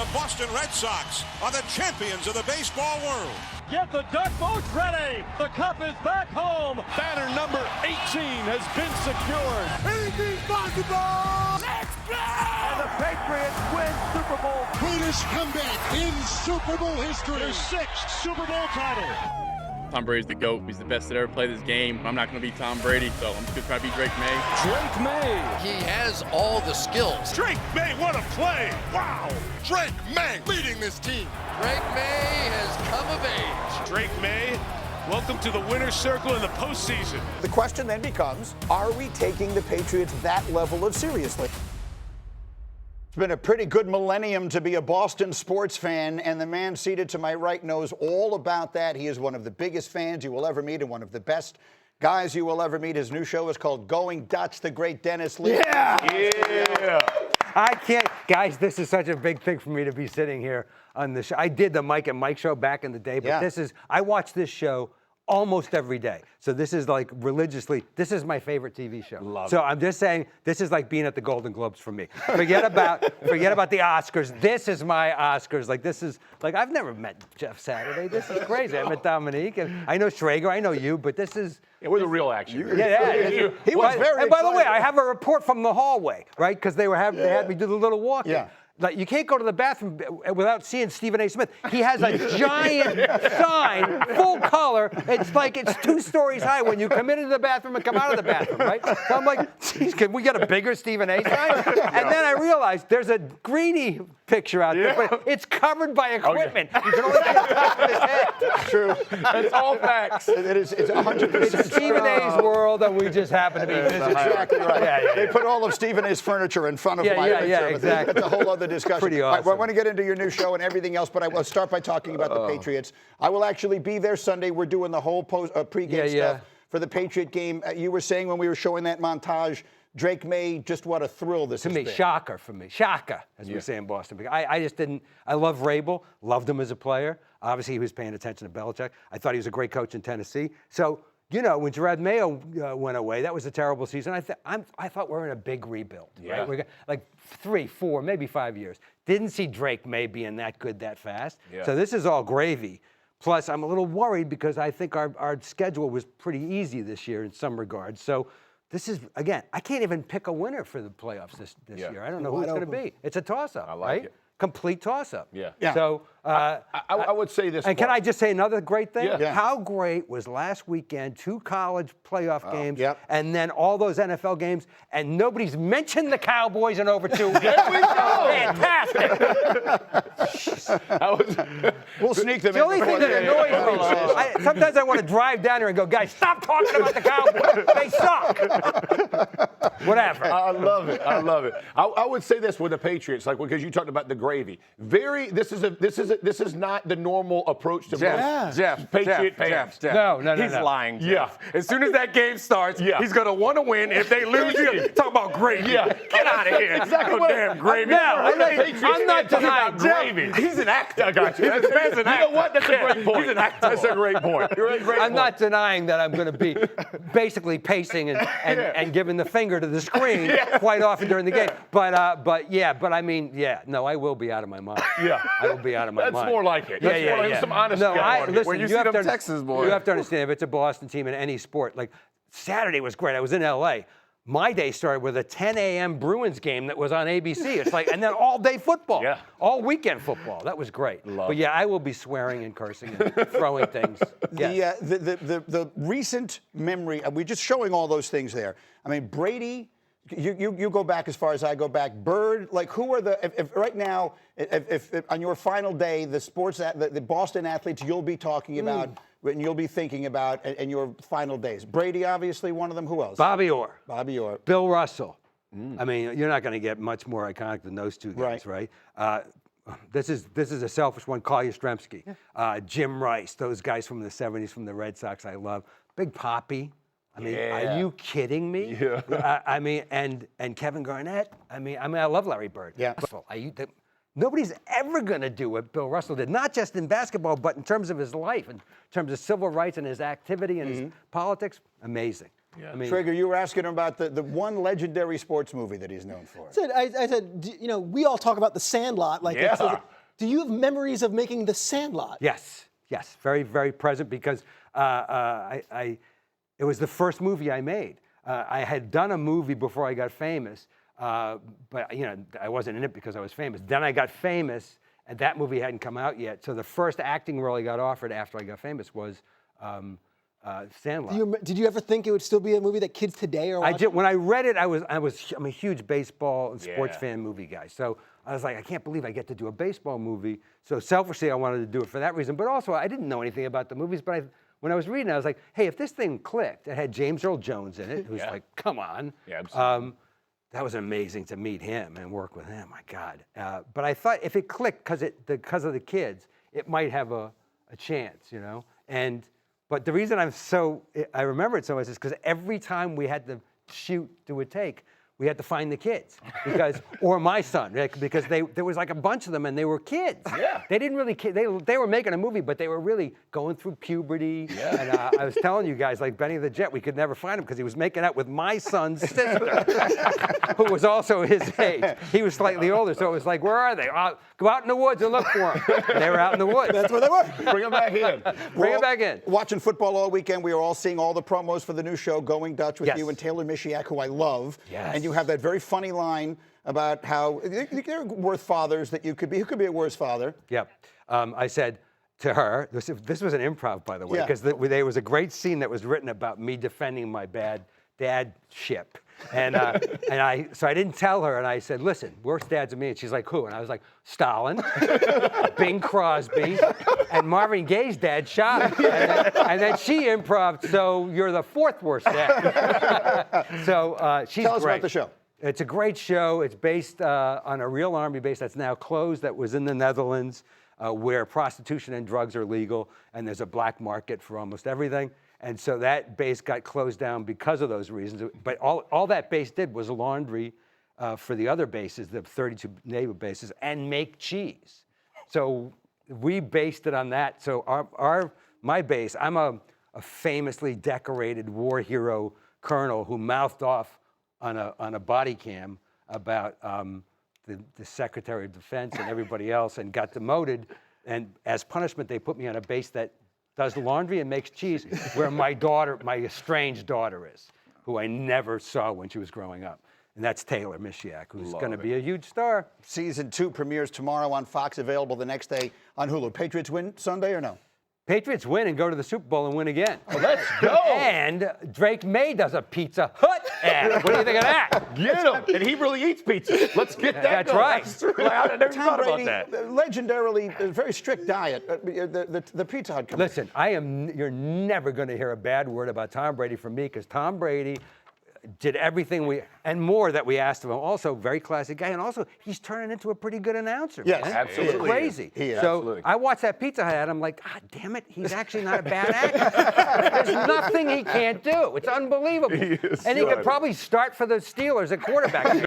The Boston Red Sox are the champions of the baseball world. Get the duck boats ready. The cup is back home. Banner number 18 has been secured. Anything's possible. Let's go! And the Patriots win Super Bowl. Greatest comeback in Super Bowl history. Their sixth Super Bowl title. Tom Brady's the GOAT. He's the best that ever played this game. I'm not going to be Tom Brady, so I'm just going to try to be Drake May. Drake May. He has all the skills. Drake May, what a play! Wow! Drake May leading this team. Drake May has come of age. Drake May, welcome to the winner's circle in the postseason. The question then becomes, are we taking the Patriots that level of seriously? It's been a pretty good millennium to be a Boston sports fan, and the man seated to my right knows all about that. He is one of the biggest fans you will ever meet and one of the best guys you will ever meet. His new show is called Going Dutch, the great Denis Leary. Yeah. I can't, guys, this is such a big thing for me to be sitting here on the show. I did the Mike and Mike show back in the day, but I watch this show almost every day. So this is like religiously, this is my favorite TV show. So I'm just saying, this is like being at the Golden Globes for me. Forget about the Oscars. This is my Oscars. Like this is, like I've never met Jeff Saturday. This is crazy. I met Domonique, and I know Schrager, I know you, but this is. Yeah, we're the real action. He was very And by the way, I have a report from the hallway, right? Because they had me do the little walking. Yeah. Like, you can't go to the bathroom without seeing Stephen A. Smith. He has a giant sign, full color. It's like it's 2 stories high when you come into the bathroom and come out of the bathroom, right? So I'm like, geez, can we get a bigger Stephen A. sign? And then I realized there's a Greeny picture out there, but it's covered by equipment. You can only get the top of his head. True. It's all facts. It's 100%. It's Stephen A.'s world, and we just happen to be. That's exactly right. They put all of Stephen A.'s furniture in front of my picture. Yeah, exactly. That's a whole other discussion. Pretty awesome. All right, well, I want to get into your new show and everything else, but I will start by talking about the Patriots. I will actually be there Sunday. We're doing the whole pregame stuff for the Patriot game. You were saying when we were showing that montage, Drake May, just what a thrill this has been. Shocker for me. Shocker, as we say in Boston. I just didn't. I love Vrabel. Loved him as a player. Obviously, he was paying attention to Belichick. I thought he was a great coach in Tennessee. So, you know, when Gerard Mayo went away, that was a terrible season. I thought we're in a big rebuild. Right? We're like 3, 4, maybe 5 years. Didn't see Drake May being that good that fast. Yeah. So this is all gravy. Plus, I'm a little worried because I think our schedule was pretty easy this year in some regards. So this is, again, I can't even pick a winner for the playoffs this year. I don't know who it's going to be. It's a toss-up, right? It. Complete toss-up. Yeah. So I would say this. And can I just say another great thing? Yeah. How great was last weekend, 2 college playoff games, and then all those NFL games, and nobody's mentioned the Cowboys in over 2 weeks. There we go. Fantastic. We'll sneak them The only thing that annoys me, sometimes I want to drive down here and go, guys, stop talking about the Cowboys. They suck. Whatever. I love it. I love it. I would say this with the Patriots, like because you talked about the gravy. This is not the normal approach to Jeff, Patriot fans. No. He's lying, Jeff. Yeah. As soon as that game starts, he's going to want to win. If they lose, talk about gravy. Yeah. Get out of here. Exactly. Oh, damn gravy. I'm not denying gravy. He's an actor. I got you. That's an actor. You know what? That's a great point. He's an actor. That's a great point. I'm not denying that I'm going to be basically pacing and giving the finger to the screen quite often during the game. But I mean, no, I will be out of my mind. Yeah. I will be out of my mind. That's more like it. That's more like some honesty. Listen, when you see them Texas boys. You have to understand, if it's a Boston team in any sport, like Saturday was great. I was in L.A. My day started with a 10 a.m. Bruins game that was on ABC. It's like, and then all day football, all weekend football. That was great. But I will be swearing and cursing and throwing things. The recent memory, we're just showing all those things there. I mean, Brady. You go back as far as I go back. Bird, like who are if right now, if on your final day, the Boston athletes you'll be talking about and you'll be thinking about in your final days. Brady, obviously, one of them. Who else? Bobby Orr. Bill Russell. I mean, you're not going to get much more iconic than those 2 guys, right? This is a selfish one. Carl Yastrzemski, Jim Rice, those guys from the 70s from the Red Sox I love. Big Papi. I mean, are you kidding me? Yeah. I mean, and Kevin Garnett. I mean, I love Larry Bird. Yeah. Nobody's ever going to do what Bill Russell did, not just in basketball, but in terms of his life, in terms of civil rights and his activity and his politics. Amazing. Yeah. I mean, Schrager, you were asking him about the one legendary sports movie that he's known for. I said, we all talk about The Sandlot. Like, Do you have memories of making The Sandlot? Yes, very, very present because it was the first movie I made. I had done a movie before I got famous, but I wasn't in it because I was famous. Then I got famous, and that movie hadn't come out yet. So the first acting role I got offered after I got famous was Sandlot. Did you ever think it would still be a movie that kids today are watching? I did. When I read it, I'm a huge baseball and sports fan movie guy. So I was like, I can't believe I get to do a baseball movie. So selfishly, I wanted to do it for that reason. But also, I didn't know anything about the movies. But when I was reading, I was like, hey, if this thing clicked, it had James Earl Jones in it, who's like, come on. Yeah, absolutely. That was amazing to meet him and work with him. My God. But I thought if it clicked because of the kids, it might have a chance, But the reason I remember it so much is because every time we had to do a take, we had to find the kids or my son, because there was like a bunch of them and they were kids. Yeah. They didn't really, they were making a movie, but they were really going through puberty. Yeah. And I was telling you guys, like Benny the Jet, we could never find him because he was making out with my son's sister, who was also his age. He was slightly older, so it was like, where are they? Go out in the woods and look for them. They were out in the woods. That's where they were. Bring them back in. Bring them back in. Watching football all weekend, we are all seeing all the promos for the new show, Going Dutch, with you and Taylor Mishiak, who I love. Yes. And you have that very funny line about how they're worse fathers that you could be. Who could be a worse father? Yep. I said to her, this was an improv, by the way, because there was a great scene that was written about me defending my bad dadship. And so I didn't tell her, and I said, listen, worst dads are me. And she's like, who? And I was like, Stalin, Bing Crosby, and Marvin Gaye's dad shot him. And then she improved, so you're the fourth worst dad. So she's Tell us great. about the show. It's a great show. It's based on a real army base that's now closed that was in the Netherlands, where prostitution and drugs are legal, and there's a black market for almost everything. And so that base got closed down because of those reasons. But all that base did was laundry for the other bases, the 32 naval bases, and make cheese. So we based it on that. So my base, I'm a famously decorated war hero colonel who mouthed off on a body cam about the Secretary of Defense and everybody else and got demoted. And as punishment, they put me on a base that does laundry and makes cheese, where my estranged daughter is, who I never saw when she was growing up. And that's Taylor Mishiak, who's going to be a huge star. Season 2 premieres tomorrow on Fox, available the next day on Hulu. Patriots win Sunday or no? Patriots win and go to the Super Bowl and win again. Oh, let's go. And Drake May does a Pizza Hut ad. What do you think of that? Get him. And he really eats pizza. Let's get that That's going. right. That's true. I never Tom thought Brady, about that. legendarily, a very strict diet. The Pizza Hut company. Listen, you're never going to hear a bad word about Tom Brady from me, because Tom Brady did everything and more that we asked of him. Also, very classy guy, and also he's turning into a pretty good announcer. Yes, man. absolutely. It's crazy. He is. So Absolutely. I watched that Pizza Hut ad. I'm like, God damn it, he's actually not a bad actor. There's nothing he can't do. It's unbelievable. He is and he good. could probably start for the Steelers at quarterback.